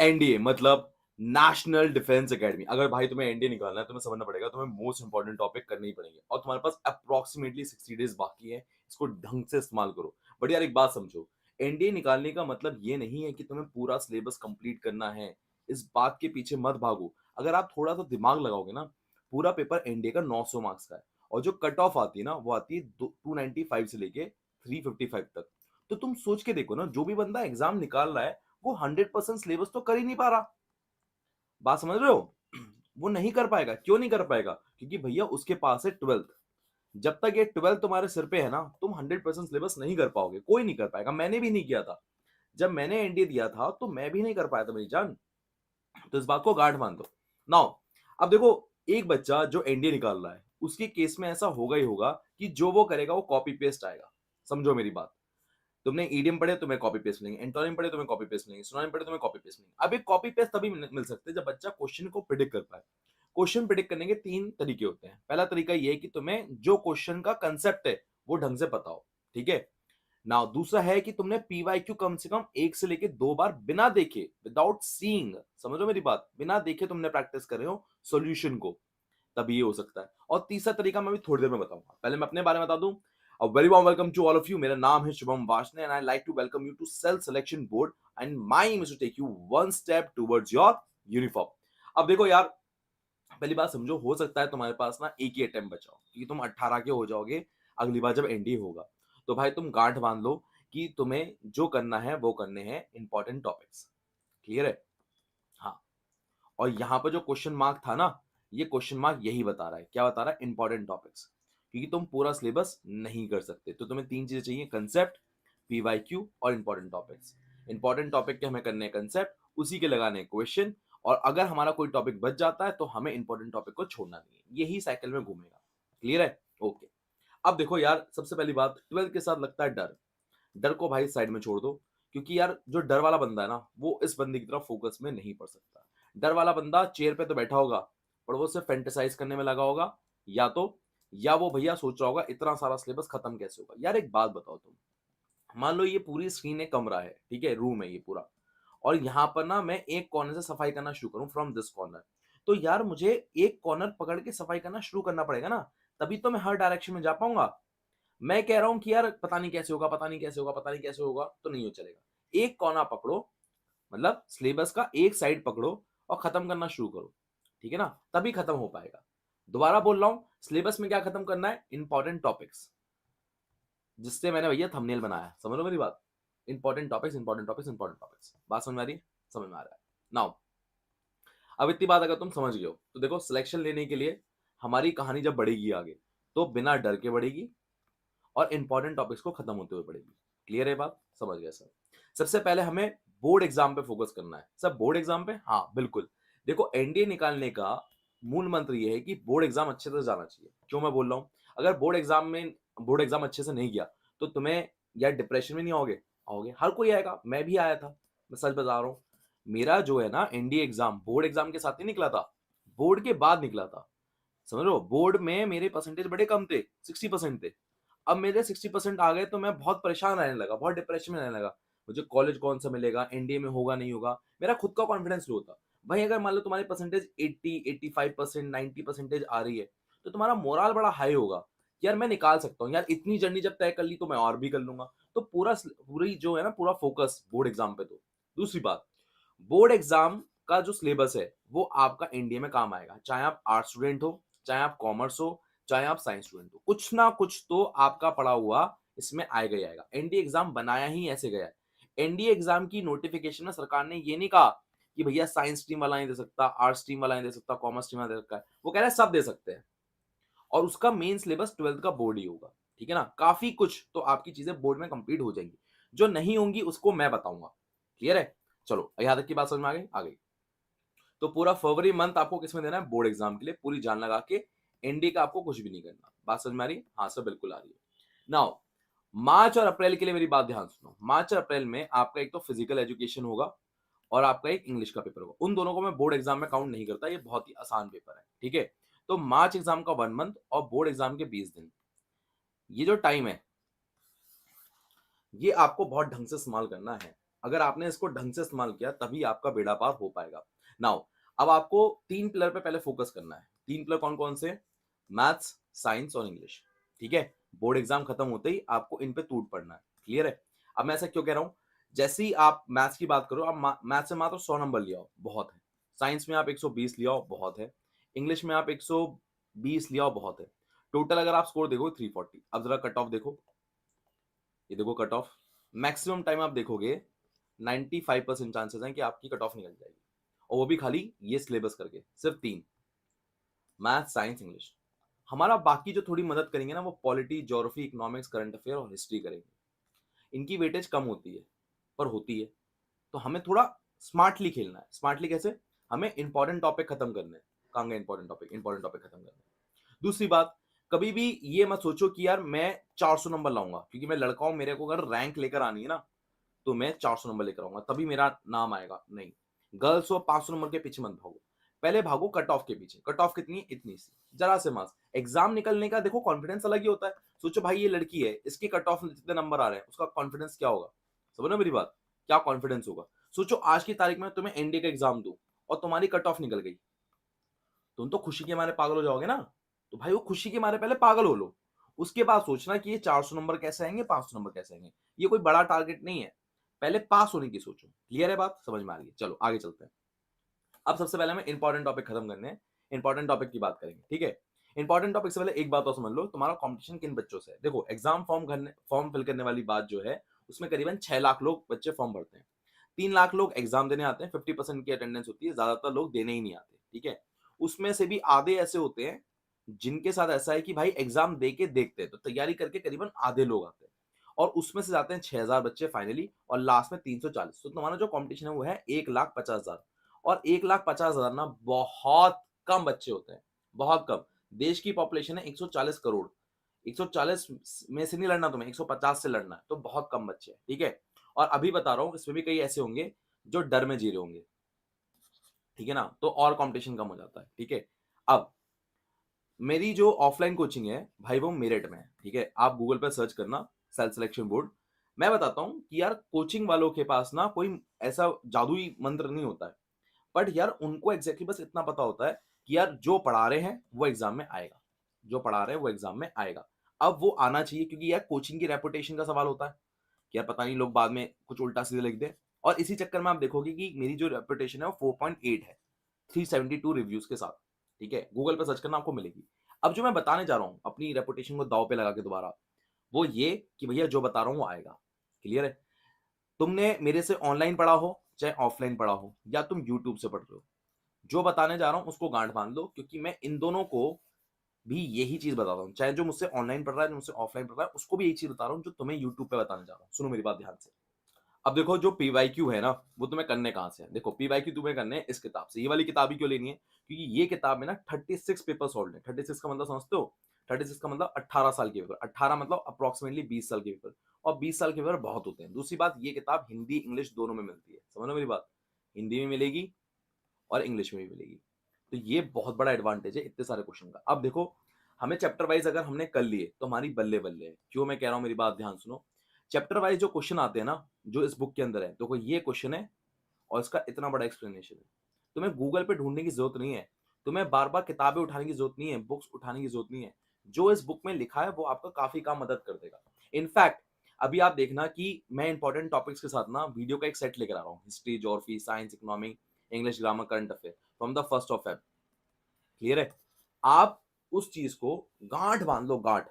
NDA मतलब national defence academy. अगर भाई तुम्हें एनडीए निकालना है, तुम्हें समझना पड़ेगा, तुम्हें मोस्ट इंपॉर्टेंट टॉपिक करने ही पड़ेंगे और तुम्हारे पास अप्रोक्सीमेटली 60 डेज बाकी है। इसको ढंग से इस्तेमाल करो। बट यार एक बात समझो, एनडीए निकालने का मतलब ये नहीं है कि तुम्हें पूरा सिलेबस कंप्लीट करना है। इस बात के पीछे मत भागो। अगर आप थोड़ा सा दिमाग लगाओगे ना, पूरा पेपर एनडीए का 900 मार्क्स का है और जो कट ऑफ आती है ना, वो आती है 295 से लेके 355 तक। तो तुम सोच के देखो ना, जो भी बंदा एग्जाम निकाल रहा है वो 100% सिलेबस तो कर ही नहीं पा रहा। बात समझ रहे हो? वो नहीं कर पाएगा। क्यों नहीं कर पाएगा? क्योंकि भैया उसके पास है 12th। जब तक ये 12th तुम्हारे सिर पे है ना, तुम 100% सिलेबस नहीं कर पाओगे। कोई नहीं कर पाएगा। मैंने भी नहीं किया था। जब मैंने एनडीए दिया था तो मैं भी नहीं कर पाया था मेरी जान। तो इस बात को गांठ बांध दो। नाउ अब देखो, एक बच्चा जो एनडीए निकाल रहा है उसके केस में ऐसा होगा ही होगा कि जो वो करेगा वो कॉपी पेस्ट आएगा। समझो मेरी बात। तुमने ईडीएम पढ़े, तुम्हें कॉपी पेस्ट मिलेंगे। एंटोनिम पढ़े, तुम्हें कॉपी पेस्ट मिलेंगे। सिनोनिम पढ़े, तुम्हें कॉपी पेस्ट मिलेंगे। अब एक कॉपी पेस्ट तभी मिल सकते हैं जब बच्चा क्वेश्चन को प्रिडिक्ट कर पाए। क्वेश्चन प्रिडिक्ट करने के तीन तरीके होते हैं। पहला तरीका ये है कि तुम्हें जो क्वेश्चन का कंसेप्ट है वो ढंग से पता हो। ठीक है ना? दूसरा है कि तुमने पीवाईक्यू कम से कम एक से लेके दो बार बिना देखे, विदाउट सीइंग, समझो मेरी बात, बिना देखे तुमने प्रैक्टिस कर रहे हो सॉल्यूशन को। तभी ये हो सकता है। और तीसरा तरीका मैं भी थोड़ी देर में बताऊंगा। पहले मैं अपने बारे में बता दूं। A very warm welcome to all of you. मेरा नाम है Shubham Washne and I'd like to welcome you to Self Selection Board and my aim is to take you one step towards your uniform. अब देखो यार, पहली बात समझो, हो सकता है तुम्हारे पास ना एक ही अटेम्प्ट बचा हो क्योंकि तुम 18 के हो जाओगे अगली बार जब एनडीए होगा। तो भाई तुम गांठ बांध लो कि तुम्हें जो करना है वो करने हैं इंपॉर्टेंट टॉपिक्स। क्लियर है? हाँ। और यहाँ पर जो क्वेश्चन मार्क था ना, ये क्वेश्चन मार्क यही बता रहा है। क्या बता रहा है? Important topics. क्योंकि तुम पूरा सिलेबस नहीं कर सकते तो तुम्हें तीन चीजें चाहिए: कंसेप्ट, पीवाईक्यू और इंपॉर्टेंट टॉपिक्स। इंपॉर्टेंट टॉपिक के हमें करने हैं कंसेप्ट, उसी के लगाने क्वेश्चन, और अगर हमारा कोई टॉपिक बच जाता है तो हमें इंपॉर्टेंट टॉपिक को छोड़ना नहीं है। यही साइकिल में घूमेगा। क्लियर है? ओके। अब देखो यार, सबसे पहली बात, 12th के साथ लगता है डर। डर को भाई साइड में छोड़ दो। क्योंकि यार जो डर वाला बंदा है ना, वो इस बंदे की तरफ फोकस में नहीं पड़ सकता। डर वाला बंदा चेयर पे तो बैठा होगा पर वो सिर्फ फेंटेसाइज करने में लगा होगा। या तो या वो भैया सोच रहा होगा इतना सारा सिलेबस खत्म कैसे होगा। यार एक बात बताओ तुम, मान लो ये पूरी स्क्रीन एक कमरा है, ठीक है, रूम है ये पूरा, और यहाँ पर ना मैं एक कॉर्नर से सफाई करना शुरू करूँ, फ्रॉम दिस कॉर्नर। तो यार मुझे एक कॉर्नर पकड़ के सफाई करना शुरू करना पड़ेगा ना, तभी तो मैं हर डायरेक्शन में जा पाऊंगा। मैं कह रहा हूं कि यार पता नहीं कैसे होगा, पता नहीं कैसे होगा, पता नहीं कैसे होगा, तो नहीं हो चलेगा। एक कोना पकड़ो, मतलब सिलेबस का एक साइड पकड़ो और खत्म करना शुरू करो। ठीक है ना? तभी खत्म हो पाएगा। दोबारा बोल रहा हूं, सिलेबस में क्या खत्म करना है? इंपॉर्टेंट टॉपिक्स, जिससे मैंने भैया थंबनेल बनाया। समझ लो मेरी बात। Important topics, important topics, important topics. बात समझ में आ रही है? समझ में आ रहा है? नाउ अब इतनी बात अगर तुम समझ गए हो तो देखो, सिलेक्शन लेने के लिए हमारी कहानी जब बढ़ेगी आगे, तो बिना डर के बढ़ेगी और इंपॉर्टेंट टॉपिक्स को खत्म होते हुए पढ़ेगी। क्लियर है बात? समझ गया सर। सबसे पहले हमें बोर्ड एग्जाम पे फोकस करना है। सब बोर्ड एग्जाम पे, हाँ बिल्कुल। देखो, एनडीए निकालने का मूल मंत्र ये है कि बोर्ड एग्जाम अच्छे से जाना चाहिए। क्यों मैं बोल रहा हूं? अगर बोर्ड एग्जाम अच्छे से नहीं गया तो तुम्हें या डिप्रेशन में नहीं आओगे? आओगे, हर कोई आएगा, मैं भी आया था। मैं सच बता रहा हूँ, मेरा जो है ना एनडीए एग्जाम बोर्ड एग्जाम के साथ नहीं निकला था, बोर्ड के बाद निकला था। समझ लो, बोर्ड में मेरे परसेंटेज बड़े कम थे, 60% थे। अब मेरे 60% आ गए तो मैं बहुत परेशान रहने लगा, बहुत डिप्रेशन में रहने लगा। मुझे कॉलेज कौन सा मिलेगा, एनडीए में होगा नहीं होगा, मेरा खुद का कॉन्फिडेंस लो था। भाई अगर मान लो तुम्हारी परसेंटेज 80, 85%, 90% आ रही है, तो तुम्हारा मोरल बड़ा हाई होगा। यार मैं निकाल सकता हूँ यार, इतनी जर्नी जब तय कर ली तो मैं और भी कर लूंगा। तो पूरी जो है ना, पूरा फोकस बोर्ड एग्जाम पे दो। दूसरी बात, बोर्ड एग्जाम का जो सिलेबस है वो आपका एनडीए में काम आएगा। चाहे आप आर्ट स्टूडेंट हो, चाहे आप कॉमर्स हो, चाहे आप साइंस स्टूडेंट हो, कुछ ना कुछ तो आपका पड़ा हुआ इसमें आएगा ही आएगा। एनडीए एग्जाम बनाया ही ऐसे गया है। एनडीए एग्जाम की नोटिफिकेशन में सरकार ने ये नहीं कहा कि भैया साइंस स्ट्रीम वाला नहीं दे सकता, आर्ट स्ट्रीम वाला नहीं दे सकता, कॉमर्स स्ट्रीम वाला दे सकता है। वो कह रहा है सब दे सकते हैं, और उसका मेन सिलेबस 12th का बोर्ड ही होगा। ठीक है ना? काफी कुछ तो आपकी चीजें बोर्ड में कंप्लीट हो जाएंगी, जो नहीं होंगी उसको मैं बताऊंगा। क्लियर है? चलो, यहां तक की बात समझ में आ गई। तो पूरा फरवरी मंथ आपको किसमें देना है? बोर्ड एग्जाम के लिए पूरी जान लगा के। एनडी का आपको कुछ भी नहीं करना। बात समझ में आ रही है? हाँ सर, बिल्कुल आ रही है। नाउ मार्च और अप्रैल के लिए मेरी बात ध्यान सुनो। मार्च और अप्रैल में आपका एक तो फिजिकल एजुकेशन होगा और आपका एक इंग्लिश का पेपर होगा। उन दोनों को मैं बोर्ड एग्जाम में काउंट नहीं करता, ये बहुत ही आसान पेपर है। ठीक है? तो मार्च एग्जाम का 1 मंथ और बोर्ड एग्जाम के 20 दिन, ये जो टाइम है ये आपको बहुत ढंग से इस्तेमाल करना है। अगर आपने इसको ढंग से इस्तेमाल किया तभी आपका बेड़ा पार हो पाएगा। नाउ अब आपको 3 पिलर पे पहले फोकस करना है। 3 पिलर कौन-कौन से? मैथ्स, साइंस और इंग्लिश। ठीक है? बोर्ड एग्जाम खत्म होते ही आपको इन पे टूट पड़ना है। क्लियर है? अब मैं ऐसा क्यों कह रहा हूँ? जैसे ही आप मैथ्स की बात करो, आप मैथ्स से मात्र 100 नंबर ले आओ, बहुत है। साइंस में आप 120 ले आओ, बहुत है। इंग्लिश में आप 120 ले आओ, बहुत है। टोटल अगर आप स्कोर देखो 340। अब जरा कट ऑफ देखो, ये देखो कट ऑफ। मैक्सिमम टाइम आप देखोगे 95% चांसेस हैं कि आपकी कट ऑफ निकल जाएगी, और वो भी खाली ये सिलेबस करके, सिर्फ 3, मैथ, साइंस, इंग्लिश। हमारा बाकी जो थोड़ी मदद करेंगे ना, वो polity, geography, economics, current affair और हिस्ट्री करेंगे। इनकी वेटेज कम होती है, पर होती है। तो हमें थोड़ा स्मार्टली खेलना है। स्मार्टली कैसे? हमें इंपॉर्टेंट टॉपिक खत्म करने हैं। कहाँ गए इंपॉर्टेंट टॉपिक? इंपॉर्टेंट टॉपिक खत्म करने हैं। दूसरी बात, कभी भी ये मत सोचो कि यार मैं 400 नंबर लाऊंगा, क्योंकि मैं लड़का हूं, मेरे को अगर रैंक लेकर आनी है ना, तो मैं 400 नंबर लेकर आऊंगा तभी मेरा नाम आएगा। नहीं, गर्ल्स हो 500 नंबर के पीछे मत भागो, पहले भागो कट ऑफ के पीछे। कट ऑफ कितनी है? इतनी सी, जरा से मास। एग्जाम निकलने का देखो कॉन्फिडेंस अलग ही होता है। सोचो भाई ये लड़की है, इसके कट ऑफ जितने नंबर आ रहे हैं, उसका कॉन्फिडेंस क्या होगा? समझ रहे हो मेरी बात? क्या कॉन्फिडेंस होगा? सोचो आज की तारीख में तुम्हें एनडीए का एग्जाम दो और तुम्हारी कट ऑफ निकल गई, तुम तो खुशी के मारे पागल हो जाओगे ना। तो भाई वो खुशी के मारे पहले पागल हो लो, उसके बाद सोचना कि ये 400 नंबर कैसे आएंगे, 500 नंबर कैसे आएंगे। ये कोई बड़ा टारगेट नहीं है, पहले पास होने की सोचो। क्लियर है बात? समझ में आ रही है? चलो आगे चलते हैं। अब सबसे पहले हमें इंपॉर्टेंट टॉपिक खत्म करने हैं, इंपॉर्टेंट टॉपिक की बात करेंगे। ठीक है? इंपॉर्टेंट टॉपिक से पहले एक बात और समझ लो, तुम्हारा कंपटीशन किन बच्चों से है। देखो एग्जाम फॉर्म फिल करने वाली बात जो है, उसमें करीबन 6 लाख लोग बच्चे फॉर्म भरते हैं। 3 लाख लोग एग्जाम देने आते हैं, 50% की अटेंडेंस होती है, ज्यादातर लोग देने ही नहीं आते। ठीक है? उसमें से भी आधे ऐसे होते हैं जिनके साथ ऐसा है कि भाई एग्जाम दे के देखते हैं, तो तैयारी करके करीबन आधे लोग आते हैं, और उसमें से जाते हैं 6000 बच्चे फाइनली, और लास्ट में 340। तो तुम्हारा जो कंपटीशन है वो है 1,50,000। और 1,50,000 ना बहुत कम बच्चे होते हैं, बहुत कम। देश की पॉपुलेशन है 140 करोड़। 140 में से नहीं लड़ना तुम्हें, 150 से लड़ना है, तो बहुत कम बच्चे हैं। ठीक है? और अभी बता रहा हूं, इसमें भी कई ऐसे होंगे जो डर में जी रहे होंगे। ठीक है ना? तो और कंपटीशन कम हो जाता है। ठीक है? अब मेरी जो ऑफलाइन कोचिंग है भाई, वो मेरठ में है। ठीक है? आप गूगल पर सर्च करना, सेल्फ सिलेक्शन बोर्ड। मैं बताता हूँ कि यार कोचिंग वालों के पास ना कोई ऐसा जादुई मंत्र नहीं होता है, बट यार उनको एग्जैक्टली बस इतना पता होता है कि यार जो पढ़ा रहे हैं वो एग्जाम में आएगा, जो पढ़ा रहे हैं वो एग्जाम में आएगा। अब वो आना चाहिए, क्योंकि यार कोचिंग की रेपुटेशन का सवाल होता है कि यार पता नहीं लोग बाद में कुछ उल्टा सीधे लिख दे। और इसी चक्कर में आप देखोगे कि मेरी जो रेपुटेशन है वो 4.8 है, 372 रिव्यूज के साथ। ठीक है? गूगल पर सर्च करना, आपको मिलेगी। अब जो मैं बताने जा रहा हूँ अपनी रेपुटेशन को दाव पे लगा के दोबारा, वो ये कि भैया जो बता रहा हूँ वो आएगा। क्लियर है? तुमने मेरे से ऑनलाइन पढ़ा हो चाहे ऑफलाइन पढ़ा हो, या तुम यूट्यूब से पढ़ रहे हो, जो बताने जा रहा हूं उसको गांठ बांध लो, क्योंकि मैं इन दोनों को भी यही चीज बताता हूं। चाहे जो मुझसे ऑनलाइन पढ़ रहा है, जो मुझसे ऑफलाइन पढ़ रहा है, उसको भी यही चीज बता रहा हूं जो तुम्हें यूट्यूब पे बताने जा रहा हूं। सुनो मेरी बात ध्यान से। अब देखो जो पीवाईक्यू है ना, वो तुम्हें करने कहां से है? देखो पीवाईक्यू तुम्हें करने हैं इस किताब से। ये वाली किताब ही क्यों लेनी है? क्योंकि ये किताब में ना 36 पेपर सॉल्व है। 36 का मतलब समझते हो? 36 का मतलब 18 साल के पेपर। 18 मतलब अप्रोक्सीमेटली 20 साल के पेपर। और 20 साल के पेपर बहुत होते हैं। दूसरी बात, ये किताब हिंदी इंग्लिश दोनों में मिलती है। समझ लो मेरी बात? हिंदी में मिलेगी और इंग्लिश में भी मिलेगी। तो ये बहुत बड़ा एडवांटेज है इतने सारे क्वेश्चन का। अब देखो, हमें चैप्टर वाइज अगर हमने कर लिए तो हमारी बल्ले बल्ले है। क्यों मैं कह रहा हूं, मेरी बात ध्यान सुनो। चैप्टर वाइज जो क्वेश्चन आते हैं ना, जो इस बुक के अंदर है, देखो ये क्वेश्चन है और इसका इतना बड़ा एक्सप्लेनेशन है। तुम्हें गूगल पे ढूंढने की जरूरत नहीं है, तुम्हें बार बार किताबें उठाने की जरूरत नहीं है, बुक्स उठाने की जरूरत नहीं है। जो इस बुक में लिखा है वो आपका काफी काम मदद कर देगा। इनफैक्ट अभी आप देखना कि मैं इंपॉर्टेंट टॉपिक्स के साथ ना वीडियो का एक सेट लेकर आ रहा हूँ, history, geography, science, economic, English grammar, current affair, from the 1 Feb। Clear है? आप उस चीज को गांठ बांध लो, गांठ।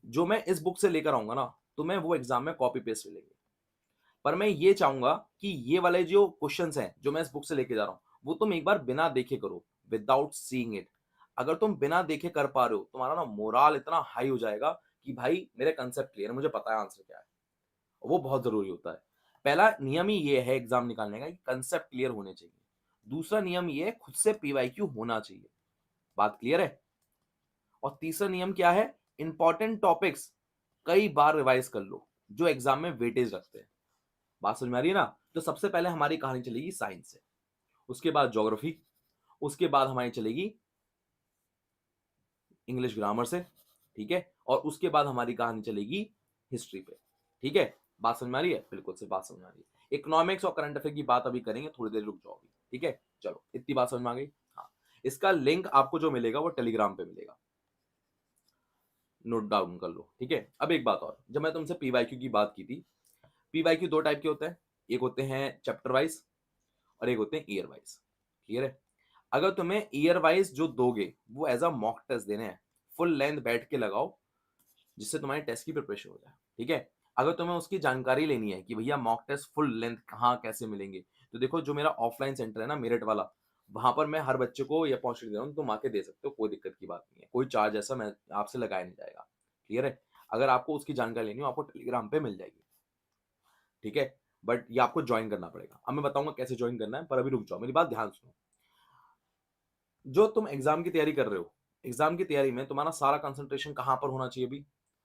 जो मैं इस बुक से लेकर आऊंगा ना, तुम्हें वो एग्जाम में कॉपी पेस्ट मिलेंगे। पर मैं ये चाहूंगा कि ये वाले जो क्वेश्चंस हैं जो मैं इस बुक से लेके जा रहा हूं, वो तुम एक बार बिना देखे करो, विदाउट सीइंग इट। अगर तुम बिना देखे कर पा रहे हो, तुम्हारा ना मोराल इतना हाई हो जाएगा कि भाई मेरे कंसेप्ट क्लियर है, मुझे पता है आंसर क्या है। वो बहुत जरूरी होता है। पहला नियम ही ये है एग्जाम निकालने का कि कंसेप्ट क्लियर होने चाहिए। दूसरा नियम ये है, खुद से पीवाईक्यू होना चाहिए। बात क्लियर है? और तीसरा नियम क्या है? इंपॉर्टेंट टॉपिक्स कई बार रिवाइज कर लो जो एग्जाम में वेटेज रखते हैं। बात समझ में आ रही है ना? तो सबसे पहले हमारी कहानी चलेगी साइंस से, उसके बाद ज्योग्राफी, उसके बाद हमारी चलेगी इंग्लिश ग्रामर से। ठीक है? और उसके बाद हमारी कहानी चलेगी हिस्ट्री पे। ठीक है? बात समझ में आ रही है? बिल्कुल से बात समझ में आ रही है। इकोनॉमिक्स और करंट अफेयर की बात अभी करेंगे, थोड़ी देर रुक जाओ अभी, ठीक है। चलो इतनी बात समझ में आ गई। हाँ, इसका लिंक आपको जो मिलेगा वो टेलीग्राम पे मिलेगा, नोट डाउन कर लो, ठीक है। अब एक बात और, जब मैं तुमसे पीवाईक्यू की बात की थी, पीवाईक्यू दो टाइप के होते हैं, एक होते हैं चैप्टर वाइज और एक होते हैं ईयर वाइज। क्लियर है? अगर तुम्हें ईयर वाइज जो दोगे वो एज अ मॉक टेस्ट देने हैं, फुल लेंथ बैठ के लगाओ, जिससे तुम्हारी टेस्ट की प्रिपरेशन हो जाए, ठीक है। अगर तुम्हें उसकी जानकारी लेनी है कि भैया मॉक टेस्ट फुल लेंथ कहाँ कैसे मिलेंगे, तो देखो जो मेरा ऑफलाइन सेंटर है ना, मेरठ वाला, वहां पर मैं हर बच्चे को ये अपॉर्चुनिटी दे रहा हूँ, तुम आके दे सकते हो, कोई दिक्कत की बात नहीं है, कोई चार्ज ऐसा मैं आपसे लगाया नहीं जाएगा। क्लियर है? अगर आपको उसकी जानकारी लेनी हो, आपको टेलीग्राम पे मिल जाएगी, ठीक है। बट ये आपको ज्वाइन करना पड़ेगा, अब मैं बताऊंगा कैसे ज्वाइन करना है, पर अभी रुक जाओ, मेरी बात ध्यान सुनो। जो तुम एग्जाम की तैयारी कर रहे हो, एग्जाम की तैयारी में तुम्हारा सारा कंसंट्रेशन कहां पर होना चाहिए? भी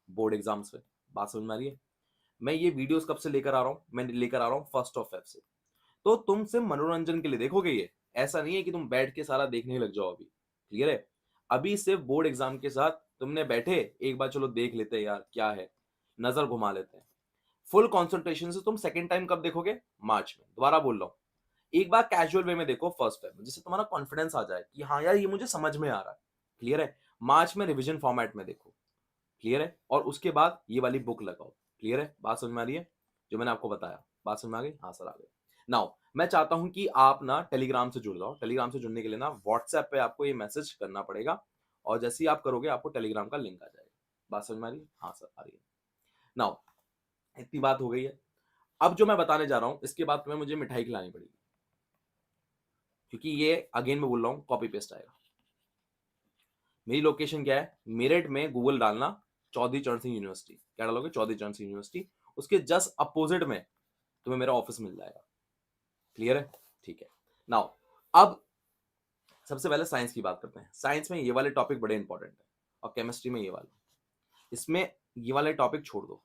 बोर्ड एग्जाम्स पे। बात समझ में आ रही है? मैं ये वीडियोस कब से लेकर आ रहा हूं? मैं लेकर आ रहा हूं 1 फेब से। तो तुम सिर्फ मनोरंजन के लिए देखोगे ये, ऐसा नहीं है कि तुम बैठ के सारा देखने लग जाओ अभी। क्लियर है? अभी सिर्फ बोर्ड एग्जाम के साथ तुमने बैठे, एक बार चलो देख लेते हैं यार क्या है, नजर घुमा लेते हैं। फुल कॉन्सेंट्रेशन से तुम सेकेंड टाइम कब देखोगे? मार्च में। दोबारा बोल रहा हूं, एक बार कैजुअल वे में देखो 1 फेब में, जिससे तुम्हारा कॉन्फिडेंस आ जाए कि हाँ यार ये मुझे समझ में आ रहा है। क्लियर है? मार्च में रिवीजन फॉर्मेट में देखो। क्लियर है? और उसके बाद ये वाली बुक लगाओ। क्लियर है? बात समझ में आ रही है? जो मैंने आपको बताया, बात समझ में आ गई? हाँ सर आ गई। नाउ मैं चाहता हूं कि आप ना टेलीग्राम से जुड़ जाओ। टेलीग्राम से जुड़ने के लिए ना व्हाट्सएप पे आपको ये मैसेज करना पड़ेगा, और जैसे ही आप करोगे आपको टेलीग्राम का लिंक आ जाएगा। बात समझ में आ रही है? हाँ सर आ रही है। नाउ इतनी बात हो गई है, अब जो मैं बताने जा रहा हूं इसके बाद तुम्हें मुझे मिठाई खिलानी पड़ेगी, क्योंकि ये अगेन मैं बोल रहा हूं कॉपी पेस्ट आएगा। मेरी लोकेशन क्या है? मेरठ में गूगल डालना, चौधरी चरण सिंह यूनिवर्सिटी, क्या डालोगे? चौधरी चरण सिंह यूनिवर्सिटी, उसके जस्ट अपोजिट में तुम्हें मेरा ऑफिस मिल जाएगा। क्लियर है? ठीक है। नाउ अब सबसे पहले साइंस की बात करते हैं। साइंस में ये वाले टॉपिक बड़े इंपॉर्टेंट है, और केमिस्ट्री में ये वाले। इसमें ये वाले टॉपिक छोड़ दो,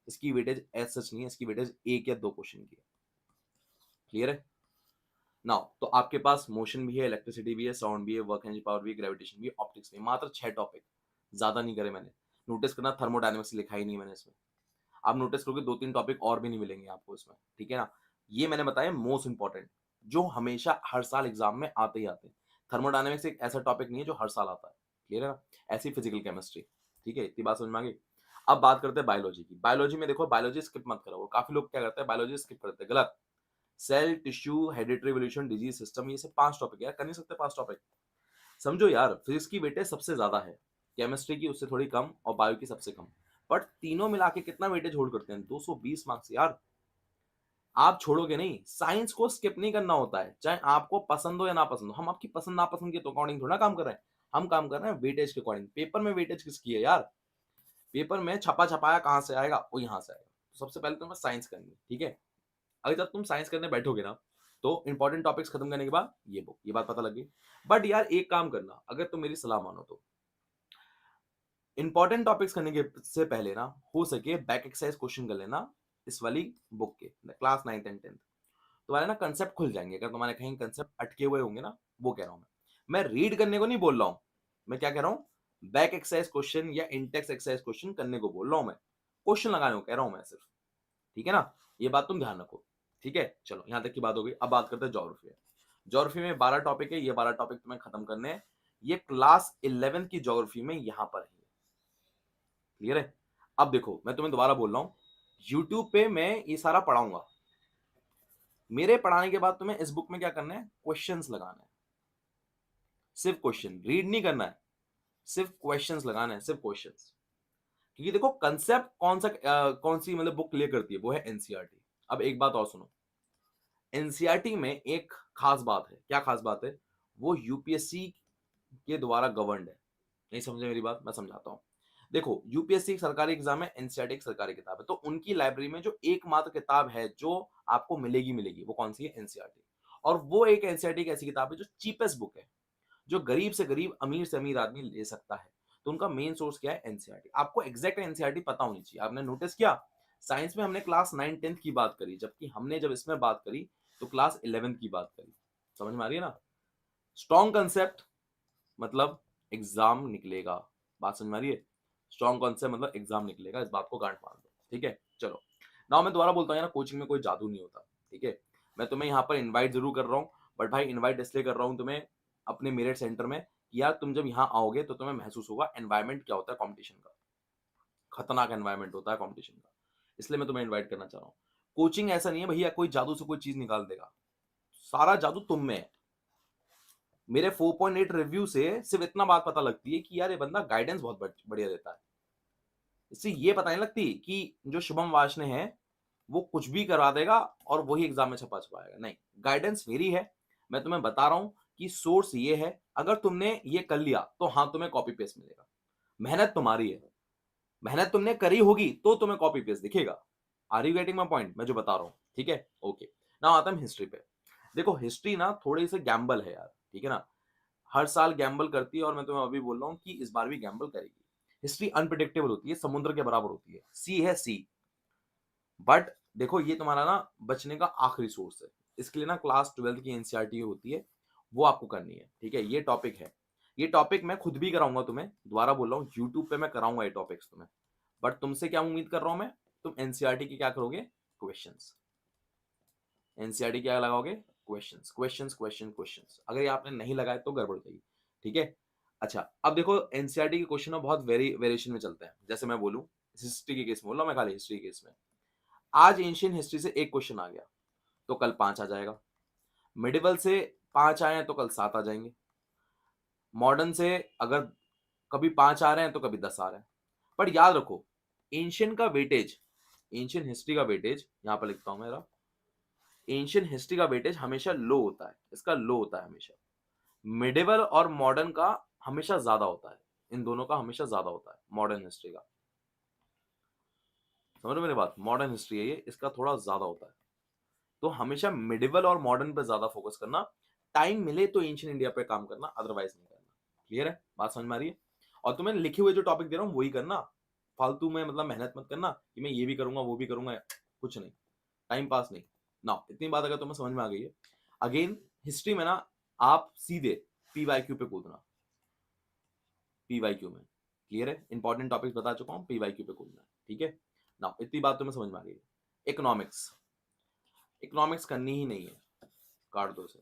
इसकी वेटेज एज सच नहीं है, इसकी वेटेज एक या दो क्वेश्चन की है। क्लियर है? नाउ तो आपके पास मोशन भी है, इलेक्ट्रिसिटी भी है, साउंड भी है, वर्क एनर्जी पावर भी है, ग्रेविटेशन भी है, ऑप्टिक्स भी है। मात्र 6 टॉपिक, ज्यादा नहीं करे मैंने। नोटिस करना, थर्मोडायनेमिक्स लिखा ही नहीं मैंने इसमें। आप नोटिस करोगे 2-3 टॉपिक और भी नहीं मिलेंगे आपको इसमें, ठीक है ना। ये मैंने बताया मोस्ट इंपॉर्टेंट, जो हमेशा हर साल एग्जाम में आते ही आते हैं। थर्मोडायनेमिक्स एक ऐसा टॉपिक नहीं है जो हर साल आता है। क्लियर है ना? ऐसी फिजिकल केमिस्ट्री। ठीक है, इतनी बात समझ में आ गई। अब बात करते हैं बायोलॉजी की। बायोलॉजी में देखो, बायोलॉजी स्किप मत करो। काफी लोग क्या करते हैं, बायोलॉजी स्किप करते हैं, गलत। Cell, tissue, hereditary evolution, disease system, ये सब 5 टॉपिक यार, कर नहीं सकते 5 टॉपिक? समझो यार, फिजिक्स की वेटेज सबसे ज्यादा है, केमिस्ट्री की उससे थोड़ी कम, और बायो की सबसे कम। बट तीनों मिला के कितना वेटेज होल्ड करते हैं? 220 मार्क्स यार। आप छोड़ोगे नहीं, साइंस को स्किप नहीं करना होता है, चाहे आपको पसंद हो या ना पसंद हो। हम आपकी पसंद नापसंद के तो अकॉर्डिंग थोड़ा काम कर रहे हैं, हम काम कर रहे हैं वेटेज के अकॉर्डिंग। पेपर में वेटेज किसकी है यार? पेपर में छपा छपाया कहां से आएगा? वो यहां से आएगा। तो सबसे पहले तुम्हें साइंस करनी है, ठीक है। अगर जब तुम साइंस करने बैठोगे ना, तो इंपॉर्टेंट टॉपिक्स खत्म करने के बाद ये बुक, ये बात पता लग गई। बट यार एक काम करना, अगर तुम मेरी सलाह मानो तो इंपॉर्टेंट टॉपिक्स करने के से पहले ना, हो सके बैक एक्सरसाइज क्वेश्चन कर लेना इस वाली बुक के, क्लास 9th एंड 10th। तुम्हारे ना कंसेप्ट खुल जाएंगे, अगर तुम्हारे कहीं कंसेप्ट अटके हुए होंगे ना, वो कह रहा हूं मैं रीड करने को नहीं बोल रहा हूं। मैं क्या कह रहा हूं, बैक एक्सरसाइज क्वेश्चन या इंटेक्स एक्सरसाइज क्वेश्चन करने को बोल रहा हूं मैं, क्वेश्चन लगाने को कह रहा हूं मैं सिर्फ। ठीक है ना? ये बात तुम ध्यान रखो, ठीक है। चलो यहां तक की बात हो गई, अब बात करते हैं ज्योग्राफी। ज्योग्राफी में 12 टॉपिक है, ये 12 टॉपिक तुम्हें खत्म करने हैं। ये क्लास 11 की ज्योग्राफी में यहां पर है। क्लियर है? अब देखो मैं तुम्हें दोबारा बोल रहा हूं, यूट्यूब पे मैं ये सारा पढ़ाऊंगा। मेरे पढ़ाने के बाद तुम्हें इस बुक में क्या करना है, क्वेश्चंस लगाना है। सिर्फ क्वेश्चन रीड नहीं करना है, सिर्फ क्वेश्चंस लगाना है, सिर्फ क्वेश्चंस। क्योंकि देखो कंसेप्ट कौन सी मतलब बुक क्लियर करती है, वो है एनसीईआरटी। अब एक बात और सुनो, एनसीईआरटी में एक खास बात है। क्या खास बात है? वो यूपीएससी के द्वारा गवर्नड है। नहीं समझे मेरी बात? मैं समझाता हूँ। देखो यूपीएससी एक सरकारी एग्जाम है, एनसीईआरटी एक सरकारी किताब है, तो उनकी लाइब्रेरी में जो एकमात्र किताब है जो आपको मिलेगी मिलेगी, वो कौन सी है? एनसीईआरटी। और वो एक एनसीईआरटी एक ऐसी किताब है जो चीपेस्ट बुक है, जो गरीब से गरीब, अमीर से अमीर आदमी ले सकता है। तो उनका मेन सोर्स क्या है? एनसीईआरटी। आपको एग्जैक्ट एनसीईआरटी पता होनी चाहिए। आपने नोटिस किया, साइंस में हमने क्लास 9th 10th की बात करी, जबकि हमने जब इसमें बात करी तो क्लास 11th की बात करी। समझ में आ रही है ना? स्ट्रॉन्ग कंसेप्ट मतलब एग्जाम निकलेगा। बात समझ में आ रही है? स्ट्रॉन्ग कॉन्सेप्ट मतलब एग्जाम निकलेगा, इस बात को गांठ मार दो, ठीक है। चलो नाउ मैं दोबारा बोलता हूँ ना, कोचिंग में कोई जादू नहीं होता। ठीक है। मैं तुम्हें यहाँ पर इनवाइट जरूर कर रहा हूँ, बट भाई इनवाइट इसलिए कर रहा हूँ तुम्हें अपने मेरिट सेंटर में, कि यार तुम जब यहाँ आओगे तो तुम्हें महसूस होगा एनवायरमेंट क्या होता है कंपटीशन का, खतरनाक एनवायरमेंट होता है कंपटीशन का, इसलिए मैं तुम्हें इनवाइट करना चाह रहा हूँ। कोचिंग ऐसा नहीं है भैया कोई जादू से कोई चीज निकाल देगा, सारा जादू तुम में है। मेरे 4.8 रिव्यू से सिर्फ इतना बात पता लगती है कि यार ये बंदा गाइडेंस बहुत बढ़िया देता है। इससे ये पता नहीं लगती कि जो शुभम वार्ष्णेय है वो कुछ भी करवा देगा और वही एग्जाम में छपा छपाएगा, नहीं, गाइडेंस मेरी है। मैं तुम्हें बता रहा हूं कि सोर्स ये है, अगर तुमने ये कर लिया तो हाँ तुम्हें कॉपी पेस्ट मिलेगा। मेहनत तुम्हारी है, मेहनत तुमने करी होगी तो तुम्हें कॉपी पेस्ट दिखेगा। Are you getting my point, मैं जो बता रहा हूँ, ठीक है, ओके। ना आता हम हिस्ट्री पे। देखो हिस्ट्री ना थोड़ी सी गैम्बल है यार, ठीक है ना, हर साल गैम्बल करती है और मैं तुम्हें अभी बोल रहा हूँ कि इस बार भी गैम्बल करेगी। हिस्ट्री अनप्रिडिक्टेबल होती है, समुद्र के बराबर होती है, सी है सी। बट देखो ये तुम्हारा ना बचने का आखिरी सोर्स है, इसके लिए ना क्लास 12 की एनसीईआरटी होती है, वो आपको करनी है, ठीक है। ये टॉपिक है, ये टॉपिक मैं खुद भी कराऊंगा तुम्हें, दोबारा बोल रहा हूँ यूट्यूब पे मैं कराऊंगा ये टॉपिक्स तुम्हें। बट तुमसे क्या उम्मीद कर रहा हूं मैं, तुम एनसीईआरटी की क्या करोगे, क्वेश्चंस। एनसीईआरटी क्या लगाओगे, क्वेश्चंस क्वेश्चंस क्वेश्चन क्वेश्चंस। अगर ये आपने नहीं लगाए तो गड़बड़ हो जाएगी, ठीक है। अच्छा अब देखो एनसीईआरटी के क्वेश्चन में बहुत वेरिएशन में चलते हैं, जैसे मैं बोलूं हिस्ट्री के केस में बोल रहा हूं मैं, खाली हिस्ट्री के केस में आज एंशियंट हिस्ट्री से एक क्वेश्चन आ गया तो कल 5 आ जाएगा, मिडिवल से 5 आए हैं तो कल 7 आ जाएंगे, मॉडर्न से अगर कभी 5 आ रहे हैं तो कभी 10 आ रहे हैं। पर याद रखो एंशियंट का वेटेज, एंशियंट हिस्ट्री का वेटेज यहां पर लिखता हूं मेरा, एंशियंट हिस्ट्री का वेटेज हमेशा लो होता है, इसका लो होता है हमेशा। मिडिवल और मॉडर्न का हमेशा ज्यादा होता है, इन दोनों का हमेशा ज्यादा होता है, मॉडर्न हिस्ट्री का। समझ रहे हो मेरी बात, मॉडर्न हिस्ट्री है ये, इसका थोड़ा ज्यादा होता है। तो हमेशा मिडिवल और मॉडर्न पे ज्यादा फोकस करना, टाइम मिले तो एंशियंट इंडिया पे काम करना, अदरवाइज नहीं करना। क्लियर है, बात समझ में आ रही है। और तुम्हें लिखे हुए जो टॉपिक दे रहा हूँ वही करना, फालतू में मतलब मेहनत मत करना कि मैं ये भी करूंगा वो भी करूंगा, कुछ नहीं, टाइम पास नहीं ना। इतनी बात अगर तुम्हें समझ में आ गई है, अगेन हिस्ट्री में ना आप सीधे पीवाईक्यू पे कूदना, पीवाईक्यू में। क्लियर है, इंपॉर्टेंट टॉपिक्स बता चुका हूँ, पीवाईक्यू पे कूदना है, ठीक है ना। इतनी बात तुम्हें समझ में आ गई है। इकोनॉमिक्स, इकोनॉमिक्स करनी ही नहीं है, काट दो से,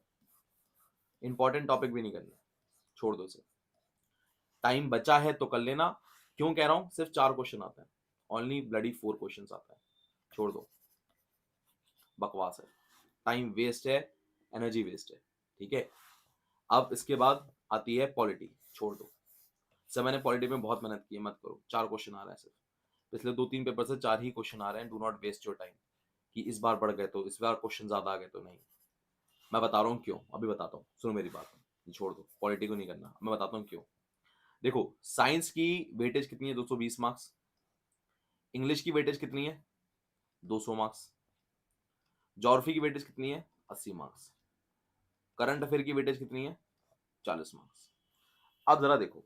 इंपॉर्टेंट टॉपिक भी नहीं करना, छोड़ दो से। टाइम बचा है तो कर लेना, क्यों कह रहा हूं, सिर्फ 4 क्वेश्चन आते हैं, ओनली ब्लडी 4 क्वेश्चन आता है, छोड़ दो, बकवास है, टाइम वेस्ट है, एनर्जी वेस्ट है, ठीक है। अब इसके बाद आती है पॉलिटी, छोड़ दो, सर मैंने पॉलिटी में बहुत मेहनत की है, मत करो, 4 क्वेश्चन आ रहे हैं सिर्फ, पिछले 2-3 पेपर से 4 ही क्वेश्चन आ रहे हैं, do not waste your time कि इस बार बढ़ गए तो, इस बार क्वेश्चन ज्यादा आ गए तो, नहीं। मैं बता रहा हूँ क्यों, अभी बताता हूँ, सुनो मेरी बात, छोड़ दो पॉलिटी को नहीं करना, मैं बताता हूँ क्यों। देखो साइंस की वेटेज कितनी है, 220 मार्क्स, इंग्लिश की वेटेज कितनी है, 200 मार्क्स, ज्योग्राफी की वेटेज कितनी है, 80 मार्क्स, करंट अफेयर की वेटेज कितनी है, 40 मार्क्स। अब जरा देखो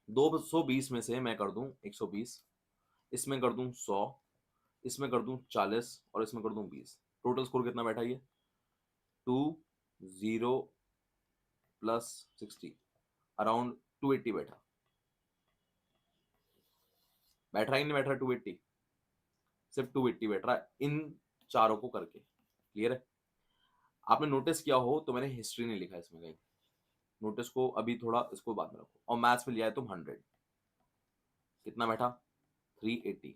220 में से मैं कर दूं 120, इसमें कर दूं 100, इसमें कर दूं 40 और इसमें कर दूं 20, टोटल स्कोर कितना बैठा ये, 20 प्लस 60, अराउंड 280 बैठा, बैठ रहा ही नहीं बैठ रहा 280, सिर्फ 280 बैठ रहा है इन चारों को करके। क्लियर है, आपने नोटिस किया हो तो मैंने हिस्ट्री नहीं लिखा इसमें कहीं, नोटिस को अभी थोड़ा इसको बाद में रखो। और मैथ्स में लिया है तुम 100, कितना बैठा, 380,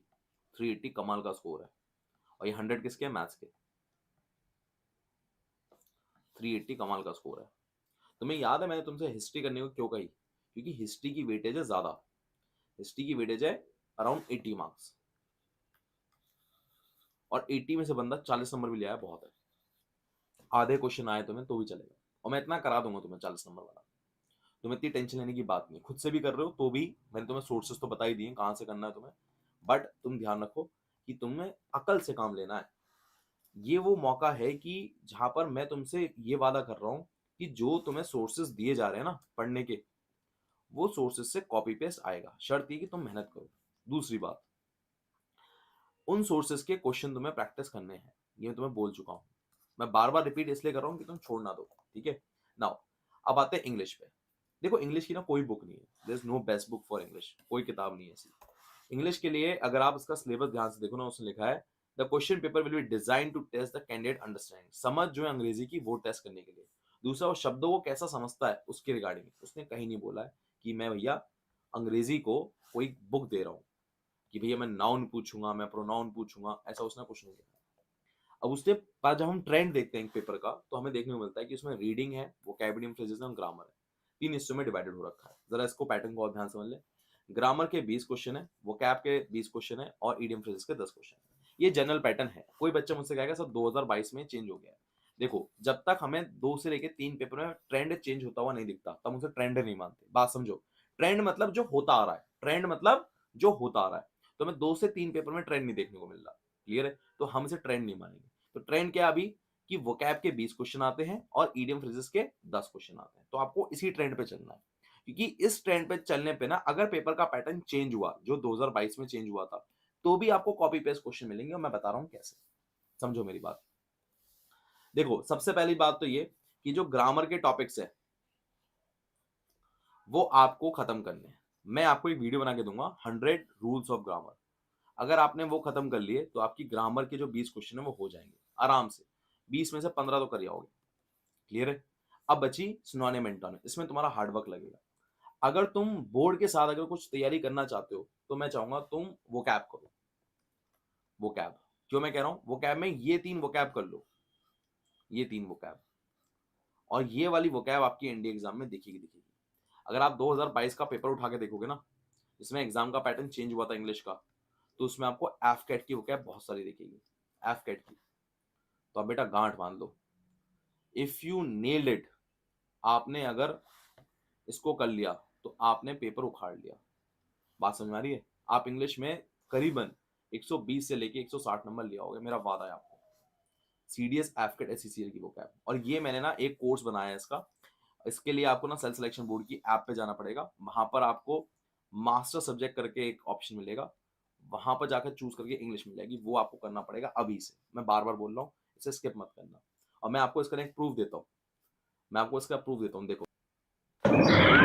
380 कमाल का स्कोर है। और ये 100 किसके, मैथ्स के, 380 कमाल का स्कोर है। तुम्हें याद है मैंने तुमसे हिस्ट्री करने को क्यों कही, क्योंकि हिस्ट्री की वेटेज है ज्यादा, हिस्ट्री की वेटेज है अराउंड 80 मार्क्स, और 80 में से बंदा 40 नंबर भी ले आया, बहुत है। आधे क्वेश्चन आए तुम्हें तो भी चलेगा, और मैं इतना करा दूंगा तुम्हें 40 नंबर वाला, तुम्हें इतनी टेंशन लेने की बात नहीं, खुद से भी कर रहे हो तो भी मैंने तुम्हें सोर्सेस तो बता ही दिए कहां से करना है तुम्हें। बट तुम ध्यान रखो कि तुम्हें अकल से काम लेना है, ये वो मौका है कि जहां पर मैं तुमसे ये वादा कर रहा हूं कि जो तुम्हें सोर्सेस दिए जा रहे हैं ना पढ़ने के, वो सोर्सेस से कॉपी पेस्ट आएगा, शर्त ये कि तुम मेहनत करो। दूसरी बात, उन सोर्सेस के क्वेश्चन तुम्हें प्रैक्टिस करने हैं, ये मैं तुम्हें बोल चुका हूं, मैं बार बार रिपीट इसलिए कर रहा हूं कि तुम छोड़ ना दो, ठीक है। नाउ अब आते हैं इंग्लिश पे। देखो इंग्लिश की ना कोई बुक नहीं है, there is no best book for English, कोई किताब नहीं है ऐसी इंग्लिश के लिए। अगर आप इसका सिलेबस ध्यान से देखो ना, उसने लिखा है the question paper will be design to test the candidate understanding, समझ जो है अंग्रेजी की वो टेस्ट करने के लिए। दूसरा, वो शब्दों को कैसा समझता है उसके रिगार्डिंग उसने कहीं नहीं बोला है कि मैं भैया अंग्रेजी को कोई बुक दे रहा हूँ, कि भैया मैं नाउन पूछूंगा, मैं प्रोनाउन पूछूंगा, ऐसा उसने कुछ नहीं किया। अब उसके बाद जब हम ट्रेंड देखते हैं पेपर का, तो हमें देखने को मिलता है कि उसमें रीडिंग है, वोकैबुलरी, फ्रेजेस और ग्रामर है। 3 हिस्सों में डिवाइडेड हो रखा है। जरा इसको पैटर्न को और ध्यान समझ लें। ग्रामर के 20 क्वेश्चन है, वोकैब के 20 क्वेश्चन है और ईडियम फ्रेजेस के 10 क्वेश्चन है। ये जनरल पैटर्न है। कोई बच्चा मुझसे कहेगा सर 2022 में चेंज हो गया है। देखो, जब तक हमें 2 से लेके 3 पेपर में ट्रेंड चेंज होता हुआ नहीं दिखता, तब उसे ट्रेंड नहीं मानते। बात समझो। ट्रेंड मतलब जो होता आ रहा है, ट्रेंड मतलब जो होता आ रहा है। तो हमें 2 से 3 पेपर में ट्रेंड नहीं देखने को मिल रहा। क्लियर है? तो हम इसे ट्रेंड नहीं मानेंगे। तो ट्रेंड क्या है अभी, कि वोकैब के 20 क्वेश्चन आते हैं और ईडियम फ्रेजेस के 10 क्वेश्चन आते हैं। तो आपको इसी ट्रेंड पे चलना है, क्योंकि इस ट्रेंड पे चलने पे ना, अगर पेपर का पैटर्न चेंज हुआ जो 2022 में चेंज हुआ था, तो भी आपको कॉपी पेस्ट क्वेश्चन मिलेंगे, और मैं बता रहा हूं कैसे। समझो मेरी बात। देखो, सबसे पहली बात तो ये कि जो ग्रामर के टॉपिक्स है वो आपको खत्म करने हैं। मैं आपको एक वीडियो बना के दूंगा, 100 रूल्स ऑफ ग्रामर। अगर आपने वो खत्म कर लिए तो आपकी ग्रामर के जो 20 क्वेश्चन है वो हो जाएंगे आराम से। 20 में से 15 तो कर ही आओगे। क्लियर है? अब बची सिनोनिम एंटोनिम, इसमें तुम्हारा हार्ड वर्क लगेगा। अगर तुम बोर्ड के साथ अगर कुछ तैयारी करना चाहते हो, तो मैं चाहूंगा तुम वोकैब करो। वोकैब, क्यों मैं कह रहा हूं वोकैब में ये 3 वोकैब कर लो, ये 3 वोकैब, और ये वाली वोकैब आपकी एनडीए एग्जाम में दिखेगी दिखेगी। अगर आप 2022 का पेपर उठा के देखोगे ना, जिसमें एग्जाम का पैटर्न चेंज हुआ था इंग्लिश का, तो उसमें आपको एफ कैट की वोकैब बहुत सारी दिखेगी। एफ कैट की तो आप बेटा गांठ बांध लो। इफ यू नेल्ड इट, आपने अगर इसको कर लिया तो आपने पेपर उखाड़ लिया। बात समझ में आ रही है? आप इंग्लिश में करीबन 120 से लेके 160 नंबर ले आओगे, मेरा वादा है आपको। सीडीएस, एफकेट, एससीसीएल की वोकैब। और ये मैंने ना एक कोर्स बनाया है इसका। इसके लिए आपको ना सेल्फ सिलेक्शन बोर्ड की ऐप पे जाना पड़ेगा। वहां पर आपको मास्टर सब्जेक्ट करके एक ऑप्शन मिलेगा, वहां पर जाकर चूज करके इंग्लिश मिल जाएगी। वो आपको करना पड़ेगा अभी से। मैं बार बार बोल रहा हूँ, इसे स्किप मत करना। और मैं आपको इसका एक प्रूफ देता हूँ, मैं आपको इसका प्रूफ देता हूँ। देखो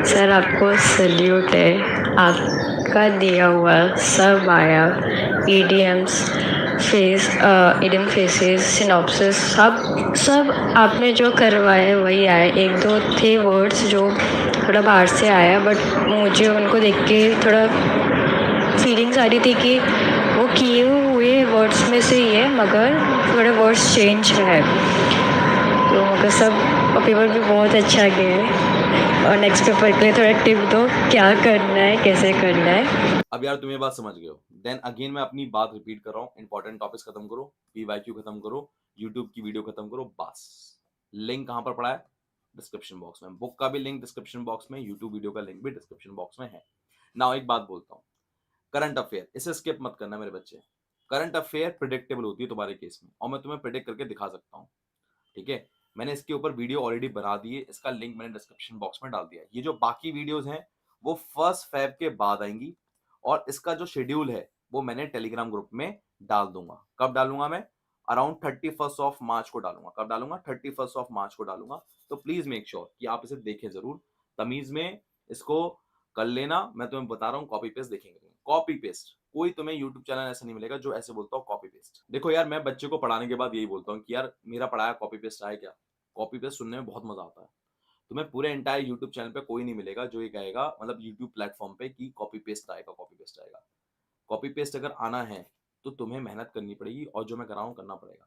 सर, आपको सल्यूट है। आपका दिया हुआ सब आया, ईडीएम्स, ईडीएम फेसेस, सिनॉप्सिस, सब सब आपने जो करवाया है वही आया। एक दो थे वर्ड्स जो थोड़ा बाहर से आया, बट मुझे उनको देख के थोड़ा फीलिंग्स आ रही थी कि वो किए हुए वर्ड्स में से ही है, मगर थोड़े वर्ड्स चेंज है। तो मगर सब पेपर भी बहुत अच्छा गया है। और नेक्स्ट पेपर के लिए थोड़ा टिप दो, क्या करना है, कैसे करना है। अब यार तुम ये बात समझ गए हो। देन अगेन मैं अपनी बात रिपीट कर रहा हूँ, इंपॉर्टेंट टॉपिक्स खत्म करो, पीवाईक्यू खत्म करो, यूट्यूब की वीडियो खत्म करो, बस। लिंक कहाँ पर पड़ा है? डिस्क्रिप्शन बॉक्स में। बुक का भी लिंक डिस्क्रिप्शन बॉक्स में, यूट्यूब वीडियो का लिंक भी डिस्क्रिप्शन बॉक्स में है। नाउ एक बात बोलता हूँ, करंट अफेयर, इसे स्किप मत करना मेरे बच्चे। करंट अफेयर प्रिडिक्टेबल होती है तुम्हारे केस में, और मैं तुम्हें प्रिडिक्ट करके दिखा सकता हूँ। ठीक है? मैंने इसके ऊपर वीडियो ऑलरेडी बना दी है, इसका लिंक मैंने डिस्क्रिप्शन बॉक्स में डाल दिया है। ये जो बाकी वीडियोस हैं वो 1 फेब के बाद आएंगी, और इसका जो शेड्यूल है वो मैंने टेलीग्राम ग्रुप में डाल दूंगा। कब डालूंगा मैं? अराउंड 31 मार्च को डालूंगा। कब डालूंगा? 31 मार्च को डालूंगा। तो प्लीज मेक श्योर कि आप इसे देखें जरूर, तमीज में इसको कर लेना। मैं तुम्हें बता रहा हूँ, कॉपी पेस्ट देखेंगे। कॉपी पेस्ट, कोई तुम्हें यूट्यूब चैनल ऐसा नहीं मिलेगा जो ऐसे बोलता हो कॉपी पेस्ट। देखो यार, मैं बच्चे को पढ़ाने के बाद यही बोलता हूँ कि यार मेरा पढ़ाया कॉपी पेस्ट आया क्या? कॉपी पेस्ट सुनने में बहुत मजा आता है। तुम्हें पूरे एंटायर यूट्यूब चैनल पे कोई नहीं मिलेगा जो ये कहेगा, मतलब यूट्यूब प्लेटफॉर्म पे, कि कॉपी पेस्ट आएगा, कॉपी पेस्ट आएगा। कॉपी पेस्ट अगर आना है तो तुम्हें मेहनत करनी पड़ेगी, और जो मैं कर रहा हूँ करना पड़ेगा।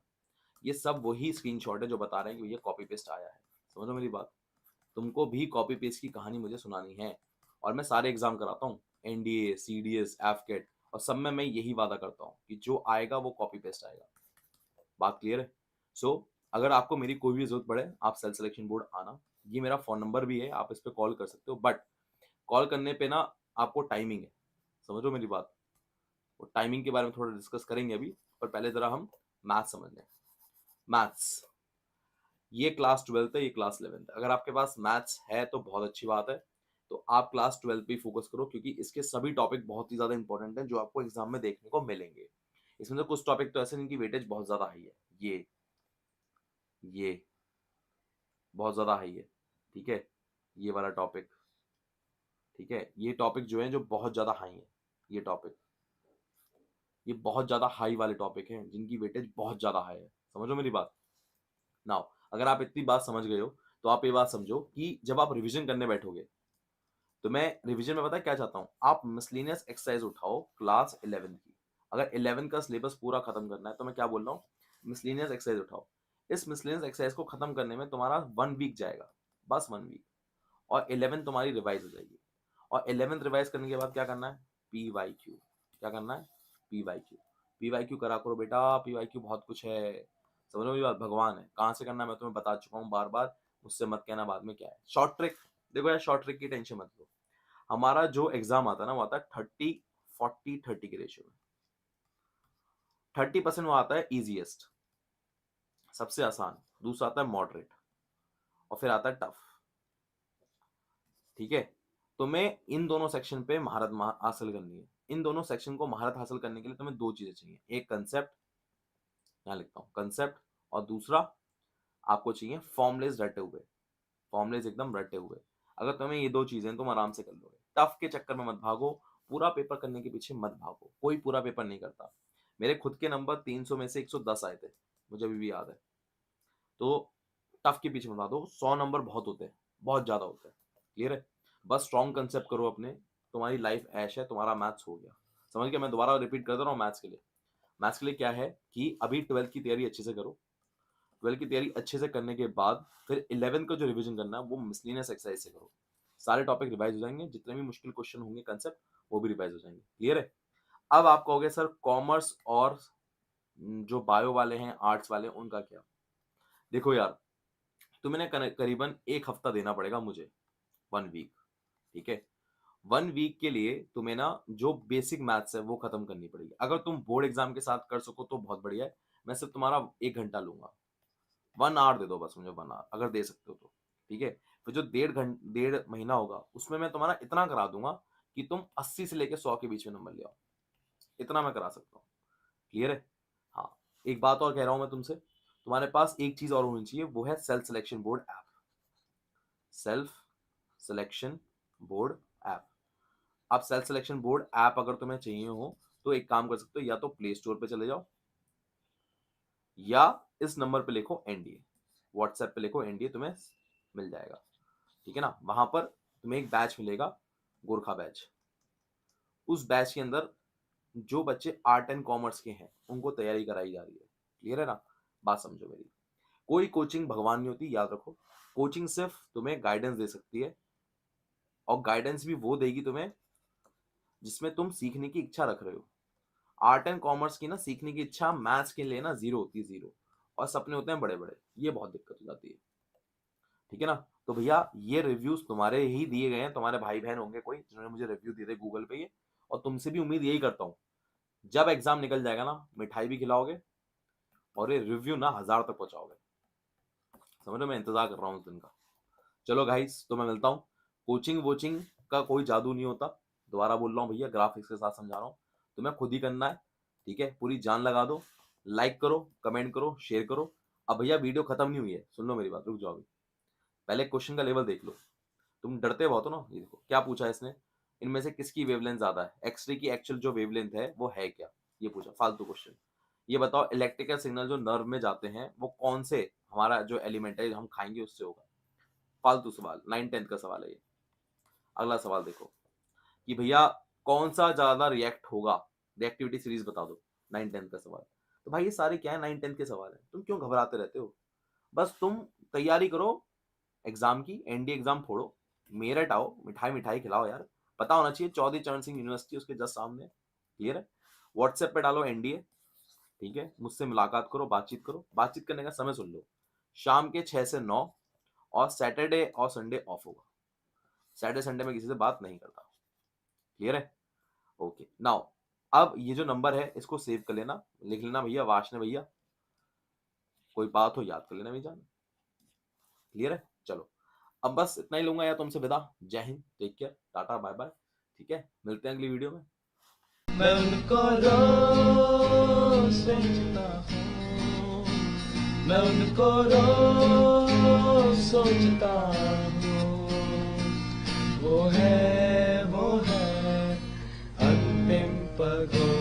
ये सब वही स्क्रीनशॉट है जो बता रहे हैं कि भैया कॉपी पेस्ट आया है। समझो मेरी बात। तुमको भी कॉपी पेस्ट की कहानी मुझे सुनानी है, और मैं सारे एग्जाम कराता हूँ, एनडीए, सीडीएस, एफकेट, और सब में मैं यही वादा करता हूँ कि जो आएगा वो कॉपी पेस्ट आएगा। बात क्लियर है? सो अगर आपको मेरी कोई भी जरूरत पड़े, आप सेल्फ सिलेक्शन बोर्ड आना। ये मेरा फोन नंबर भी है, आप इस पर कॉल कर सकते हो, बट कॉल करने पे ना आपको टाइमिंग है। समझो मेरी बात। वो टाइमिंग के बारे में थोड़ा डिस्कस करेंगे अभी, पर पहले जरा हम मैथ्स समझ लें। मैथ्स, ये क्लास 12th है, ये क्लास 11th है। अगर आपके पास मैथ्स है तो बहुत अच्छी बात है। तो आप क्लास 12 पे फोकस करो, क्योंकि इसके सभी टॉपिक बहुत ही ज्यादा इंपॉर्टेंट हैं जो आपको एग्जाम में देखने को मिलेंगे। इसमें से कुछ टॉपिक तो ऐसे नहीं कि वेटेज बहुत ज्यादा हाई है। ये बहुत ज्यादा हाई है। ठीक है? ये वाला टॉपिक, ठीक है, ये टॉपिक जो है जो बहुत ज्यादा हाई है, ये टॉपिक। ये बहुत ज्यादा हाई वाले टॉपिक हैं जिनकी वेटेज बहुत ज्यादा हाई है, समझो मेरी बात। नाउ अगर आप इतनी बात समझ गए हो तो आप ये बात समझो कि जब आप रिवीजन करने बैठोगे तो मैं रिवीजन में पता है क्या चाहता हूँ, आप मिसलेनियस एक्सरसाइज उठाओ क्लास 11 की। अगर 11 का सिलेबस पूरा खत्म करना है तो मैं क्या बोल रहा हूँ, मिसलेनियस एक्सरसाइज उठाओ। इस मिसलेनियस एक्सरसाइज को खत्म करने में तुम्हारा 1 वीक जाएगा, बस 1 वीक, और 11 तुम्हारी रिवाइज हो जाएगी। और 11 रिवाइज करने के बाद क्या करना है, PYQ। क्या करना है, PYQ। PYQ करा करो बेटा, PYQ बहुत कुछ है, समझ लो मेरी बात, भगवान है। कहाँ से करना है मैं तुम्हें बता चुका हूँ बार बार, मुझसे मत कहना बाद में क्या है। शॉर्ट ट्रिक देखो यार, शॉर्ट ट्रिक की टेंशन मत लो। हमारा जो एग्जाम आता है ना वो आता है 30-40-30 के रेशियो में। 30% वो आता है इजीएस्ट, सबसे आसान, दूसरा आता है मॉडरेट, और फिर आता है टफ। ठीक है, तुम्हें इन दोनों सेक्शन पे महारत हासिल करनी है। इन दोनों सेक्शन को महारत हासिल करने के लिए तुम्हें दो चीजें चाहिए, एक कंसेप्ट, यहाँ लिखता हूँ कंसेप्ट, और दूसरा आपको चाहिए फॉर्मुलेज रटे हुए, फॉर्मुलेज एकदम रटे हुए। अगर तुम्हें ये दो चीजें तुम आराम से कर लोगे। टफ के चक्कर में मत भागो, पूरा पेपर करने के पीछे मत भागो, कोई पूरा पेपर नहीं करता। मेरे खुद के नंबर 300 में से 110 आए थे, मुझे अभी भी याद है। तो टफ के पीछे मत भागो, 100 नंबर बहुत होते हैं, बहुत ज्यादा होते हैं। क्लियर है, बस स्ट्रॉन्ग कंसेप्ट करो अपने, तुम्हारी लाइफ ऐश है, तुम्हारा मैथ्स हो गया। समझ गया, मैं दोबारा रिपीट कर दे रहा हूँ मैथ्स के लिए। मैथ्स के लिए क्या है कि अभी 12th की तैयारी अच्छे से करो, 12th की तैयारी अच्छे से करने के बाद फिर 11 का जो रिवीजन करना है वो मिसलेनियस एक्सरसाइज से करो। सारे टॉपिक रिवाइज हो जाएंगे, जितने भी मुश्किल क्वेश्चन होंगे कंसेप्ट वो भी रिवाइज हो जाएंगे। क्लियर है। अब आप कहोगे सर कॉमर्स और जो बायो वाले हैं, आर्ट्स वाले, उनका क्या। देखो यार, तुम्हें ना करीबन 1 हफ्ता देना पड़ेगा मुझे, 1 वीक। ठीक है, 1 वीक के लिए तुम्हें ना जो बेसिक मैथ्स है वो खत्म करनी पड़ेगी। अगर तुम बोर्ड एग्जाम के साथ कर सको तो बहुत बढ़िया है, मैं सिर्फ तुम्हारा 1 घंटा लूंगा, 1 आवर दे दो बस मुझे, 1 आवर अगर दे सकते हो तो। ठीक है, फिर जो 1.5 महीना होगा उसमें मैं तुम्हारा इतना करा दूंगा कि तुम 80 से लेकर 100 के बीच में नंबर ले आओ, इतना मैं करा सकता हूँ। क्लियर है। हाँ, एक बात और कह रहा हूं मैं तुमसे, तुम्हारे पास एक चीज और होनी चाहिए, वो है self selection board app. Self selection board app. आप सेल्फ सिलेक्शन बोर्ड ऐप अगर तुम्हें चाहिए हो तो एक काम कर सकते हो, या तो प्ले स्टोर पे चले जाओ, या इस नंबर पे लिखो एनडीए, व्हाट्सएप पे लिखो एनडीए, तुम्हें मिल जाएगा। ठीक है ना, वहां पर तुम्हें एक बैच मिलेगा, गोरखा बैच। उस बैच के अंदर जो बच्चे आर्ट एंड कॉमर्स के हैं उनको तैयारी कराई जा रही है। क्लियर है ना, बात समझो मेरी। कोई कोचिंग भगवान नहीं होती, याद रखो। कोचिंग सिर्फ तुम्हें गाइडेंस दे सकती है, और गाइडेंस भी वो देगी तुम्हें जिसमें तुम सीखने की इच्छा रख रहे हो। आर्ट एंड कॉमर्स की ना सीखने की इच्छा मैथ्स के लिए ना जीरो होती है, जीरो, और सपने होते हैं बड़े बड़े, ये बहुत दिक्कत हो जाती है। ठीक है ना, तो भैया ये रिव्यूज तुम्हारे ही दिए गए हैं, तुम्हारे भाई बहन होंगे कोई जिन्होंने मुझे रिव्यू दिए थे गूगल पे ये, और तुमसे भी उम्मीद यही करता हूँ जब एग्जाम निकल जाएगा ना मिठाई भी खिलाओगे और ये रिव्यू ना 1000 तक पहुंचाओगे। समझ लो, मैं इंतजार कर रहा हूँ उस दिन का। चलो गाइस, तो मैं मिलता हूँ। कोचिंग वोचिंग का कोई जादू नहीं होता, दोबारा बोल रहा हूँ भैया, ग्राफिक्स के साथ समझा रहा हूँ, तुम्हें खुद ही करना है। ठीक है, पूरी जान लगा दो, लाइक करो, कमेंट करो, शेयर करो। अब भैया वीडियो खत्म नहीं हुई है, सुन लो मेरी बात, रुक जाओ अभी, पहले क्वेश्चन का लेवल देख लो। तुम डरते बहुत हो ना, ये देखो क्या पूछा है इसने, इनमें से किसकी वेवलेंथ ज्यादा है, एक्सरे की एक्चुअल जो वेवलेंथ है वो है क्या, ये पूछा फालतू क्वेश्चन। ये बताओ इलेक्ट्रिकल सिग्नल जो नर्व में जाते हैं वो कौन से हमारा जो एलिमेंट है हम खाएंगे उससे होगा। फालतू सवाल, 9th-10th का सवाल है ये। अगला सवाल देखो कि भैया कौन सा ज्यादा रिएक्ट होगा, रिएक्टिविटी सीरीज बता दो, 9th-10th का सवाल। तो भाई ये सारे क्या है, 9th-10th के सवाल है, तुम क्यों घबराते रहते हो। बस तुम तैयारी करो एग्जाम की, एनडीए एग्जाम फोड़ो, मेरठ आओ, मिठाई मिठाई खिलाओ यार, पता होना चाहिए चौधरी चरण सिंह यूनिवर्सिटी उसके जस्ट सामने। क्लियर है, व्हाट्सएप पे डालो एनडीए। ठीक है, मुझसे मुलाकात करो, बातचीत करो। बातचीत करने का समय सुन लो, शाम के 6 से 9, और सैटरडे और संडे ऑफ होगा, सैटरडे संडे में किसी से बात नहीं करता। क्लियर है, ओके। नाउ अब ये जो नंबर है इसको सेव कर लेना, लिख लेना भैया वाशने भैया, कोई बात हो याद कर लेना भैया। क्लियर है, चलो अब बस इतना ही लूंगा यार तुमसे विदा। Jai Hind, take care, tata bye bye. ठीक है, मिलते हैं अगली वीडियो में। मैं उनको रोज सोचता हूँ, मैं उनको रोज सोचता हूँ, वो है अंतिम पगों